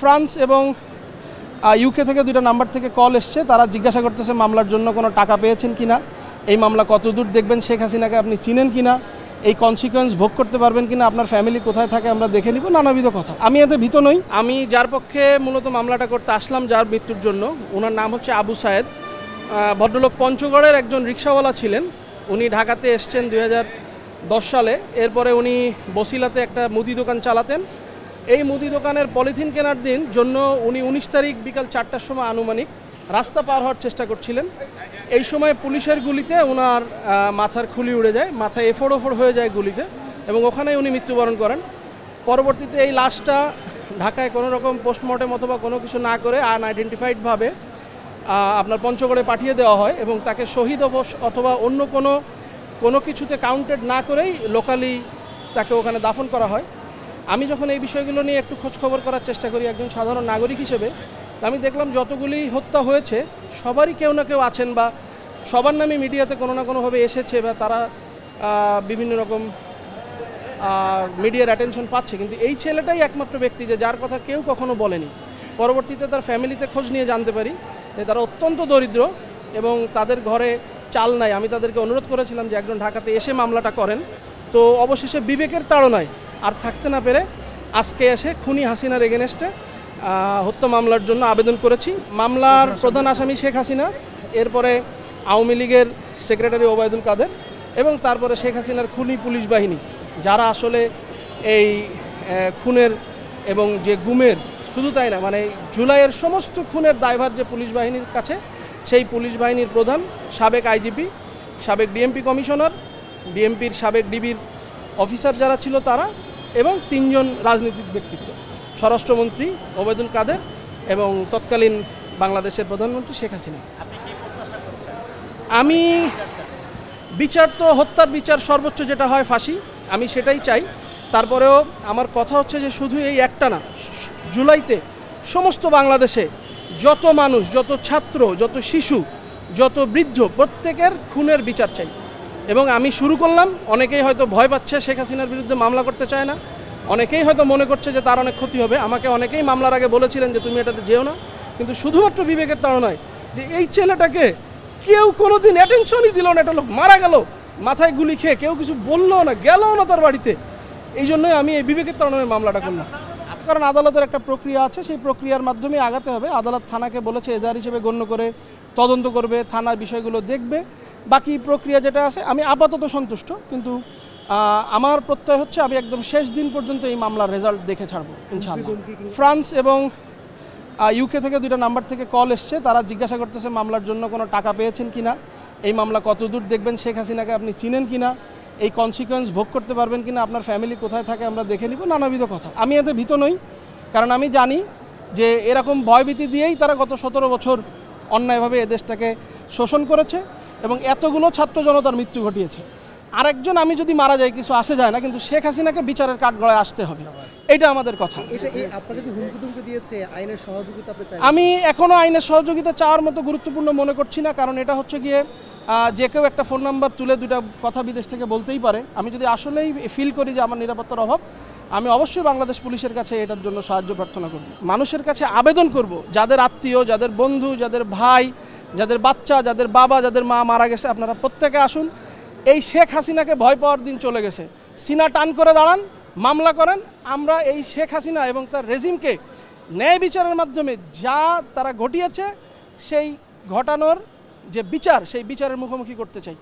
France এবং UK থেকে দুইটা নাম্বার থেকে কল এসছে। তারা জিজ্ঞাসা করতেছে মামলার জন্য কোনো টাকা পেয়েছেন কিনা, এই মামলা কতদূর দেখবেন, শেখ হাসিনাকে আপনি চিনেন কিনা, এই কনসিকোয়েন্স ভোগ করতে পারবেন কিনা, আপনার ফ্যামিলি কোথায় থাকে আমরা দেখে নিব, নানাবিধ কথা। আমি এতে ভীত নই। আমি যার পক্ষে মূলত মামলাটা করতে আসলাম, যার মৃত্যুর জন্য, ওনার নাম হচ্ছে আবু সায়েদ। ভদ্রলোক পঞ্চগড়ের একজন রিকশাওয়ালা ছিলেন। উনি ঢাকাতে এসছেন 2010 সালে। এরপরে উনি বসিলাতে একটা মুদি দোকান চালাতেন। এই মুদি দোকানের পলিথিন কেনার দিন জন্য উনি 19 তারিখ বিকাল 4টার সময় আনুমানিক রাস্তা পার হওয়ার চেষ্টা করছিলেন। এই সময় পুলিশের গুলিতে ওনার মাথার খুলি উড়ে যায়, মাথায় এফোড় ওফোড় হয়ে যায় গুলিতে, এবং ওখানেই উনি মৃত্যুবরণ করেন। পরবর্তীতে এই লাশটা ঢাকায় কোনো রকম পোস্টমর্টেম অথবা কোনো কিছু না করে আনআইডেন্টিফাইডভাবে আপনার পঞ্চগড়ে পাঠিয়ে দেওয়া হয়, এবং তাকে শহীদ অথবা অন্য কোনো কিছুতে কাউন্টেড না করেই লোকালি তাকে ওখানে দাফন করা হয়। আমি যখন এই বিষয়গুলো নিয়ে একটু খোঁজখবর করার চেষ্টা করি একজন সাধারণ নাগরিক হিসেবে, আমি দেখলাম যতগুলি হত্যা হয়েছে সবারই কেউ না কেউ আছেন, বা সবার নামে মিডিয়াতে কোনো না কোনোভাবে এসেছে, বা তারা বিভিন্ন রকম মিডিয়ার অ্যাটেনশন পাচ্ছে। কিন্তু এই ছেলেটাই একমাত্র ব্যক্তি যে যার কথা কেউ কখনো বলেনি। পরবর্তীতে তার ফ্যামিলিতে খোঁজ নিয়ে জানতে পারি যে তারা অত্যন্ত দরিদ্র এবং তাদের ঘরে চাল নাই। আমি তাদেরকে অনুরোধ করেছিলাম যে একজন ঢাকাতে এসে মামলাটা করেন। তো অবশেষে বিবেকের তাড়নায় আর থাকতে না পেরে আজকে এসে খুনি হাসিনার এগেনস্টে হত্যা মামলার জন্য আবেদন করেছি। মামলার প্রধান আসামি শেখ হাসিনা, এরপরে আওয়ামী লীগের সেক্রেটারি ওবায়দুল কাদের, এবং তারপরে শেখ হাসিনার খুনি পুলিশ বাহিনী, যারা আসলে এই খুনের এবং যে গুমের, শুধু তাই না, মানে জুলাইয়ের সমস্ত খুনের দায়ভার যে পুলিশ বাহিনীর কাছে, সেই পুলিশ বাহিনীর প্রধান সাবেক আইজিপি, সাবেক ডিএমপি কমিশনার, ডিএমপির সাবেক ডিবির অফিসার যারা ছিল তারা, এবং 3 জন রাজনৈতিক ব্যক্তিত্ব, স্বরাষ্ট্রমন্ত্রী ওবায়দুল কাদের এবং তৎকালীন বাংলাদেশের প্রধানমন্ত্রী শেখ হাসিনা। আমি বিচার তো হত্যার বিচার সর্বোচ্চ যেটা হয় ফাঁসি, আমি সেটাই চাই। তারপরেও আমার কথা হচ্ছে যে শুধু এই একটা না, জুলাইতে সমস্ত বাংলাদেশে যত মানুষ, যত ছাত্র, যত শিশু, যত বৃদ্ধ, প্রত্যেকের খুনের বিচার চাই। এবং আমি শুরু করলাম, অনেকেই হয়তো ভয় পাচ্ছে, শেখ হাসিনার বিরুদ্ধে মামলা করতে চায় না, অনেকেই হয়তো মনে করছে যে তার অনেক ক্ষতি হবে। আমাকে অনেকেই মামলার আগে বলেছিলেন যে তুমি এটাতে যেও না, কিন্তু শুধুমাত্র বিবেকের তাড়নায় যে এই ছেলেটাকে কেউ কোনোদিন অ্যাটেনশনই দিল না, একটা লোক মারা গেল মাথায় গুলি খেয়ে, কেউ কিছু বললো না, গেলও না তার বাড়িতে, এই জন্যই আমি এই বিবেকের তাড়নায় মামলাটা করলাম। কারণ আদালতের একটা প্রক্রিয়া আছে, সেই প্রক্রিয়ার মাধ্যমে আগাতে হবে। আদালত থানাকে বলেছে এজাহার হিসেবে গণ্য করে তদন্ত করবে, থানার বিষয়গুলো দেখবে। বাকি প্রক্রিয়া যেটা আছে, আমি আপাতত সন্তুষ্ট, কিন্তু আমার প্রত্যয় হচ্ছে আমি একদম শেষ দিন পর্যন্ত এই মামলার রেজাল্ট দেখে ছাড়বো ইনশাআল্লাহ। ফ্রান্স এবং ইউকে থেকে দুইটা নাম্বার থেকে কল এসছে। তারা জিজ্ঞাসা করতেছে মামলার জন্য কোনো টাকা পেয়েছেন কিনা, এই মামলা কতদূর দেখবেন, শেখ হাসিনাকে আপনি চিনেন কিনা, এই কনসিকোয়েন্স ভোগ করতে পারবেন কিনা, আপনার ফ্যামিলি কোথায় থাকে আমরা দেখে নিব, নানাবিধ কথা। আমি এতে ভীত নই, কারণ আমি জানি যে এরকম ভয়ভীতি দিয়েই তারা গত 17 বছর অন্যায়ভাবে এ দেশটাকে শোষণ করেছে এবং এতগুলো ছাত্র জনতার মৃত্যু ঘটিয়েছে। আরেকজন আমি যদি মারা যাই কিছু আসে যায় না, কিন্তু শেখ হাসিনাকে বিচারের কাঠগড়ায় আসতে হবে, এটা আমাদের কথা। আমি এখনও আইনের সহযোগিতা চাওয়ার মতো গুরুত্বপূর্ণ মনে করছি না, কারণ এটা হচ্ছে গিয়ে যে কেউ একটা ফোন নাম্বার তুলে দুইটা কথা বিদেশ থেকে বলতেই পারে। আমি যদি আসলেই ফিল করি যে আমার নিরাপত্তার অভাব, আমি অবশ্যই বাংলাদেশ পুলিশের কাছে এটার জন্য সাহায্য প্রার্থনা করব, মানুষের কাছে আবেদন করব, যাদের আত্মীয়, যাদের বন্ধু, যাদের ভাই, যাদের বাচ্চা, যাদের বাবা, যাদের মা মারা গেছে, আপনারা প্রত্যেকে আসুন। এই শেখ হাসিনাকে ভয় পাওয়ার দিন চলে গেছে, সিনা টান করে দাঁড়ান, মামলা করেন। আমরা এই শেখ হাসিনা এবং তার রেজিমকে ন্যায় বিচারের মাধ্যমে যা তারা ঘটিয়েছে, সেই ঘটানোর যে বিচার, সেই বিচারের মুখোমুখি করতে চাই।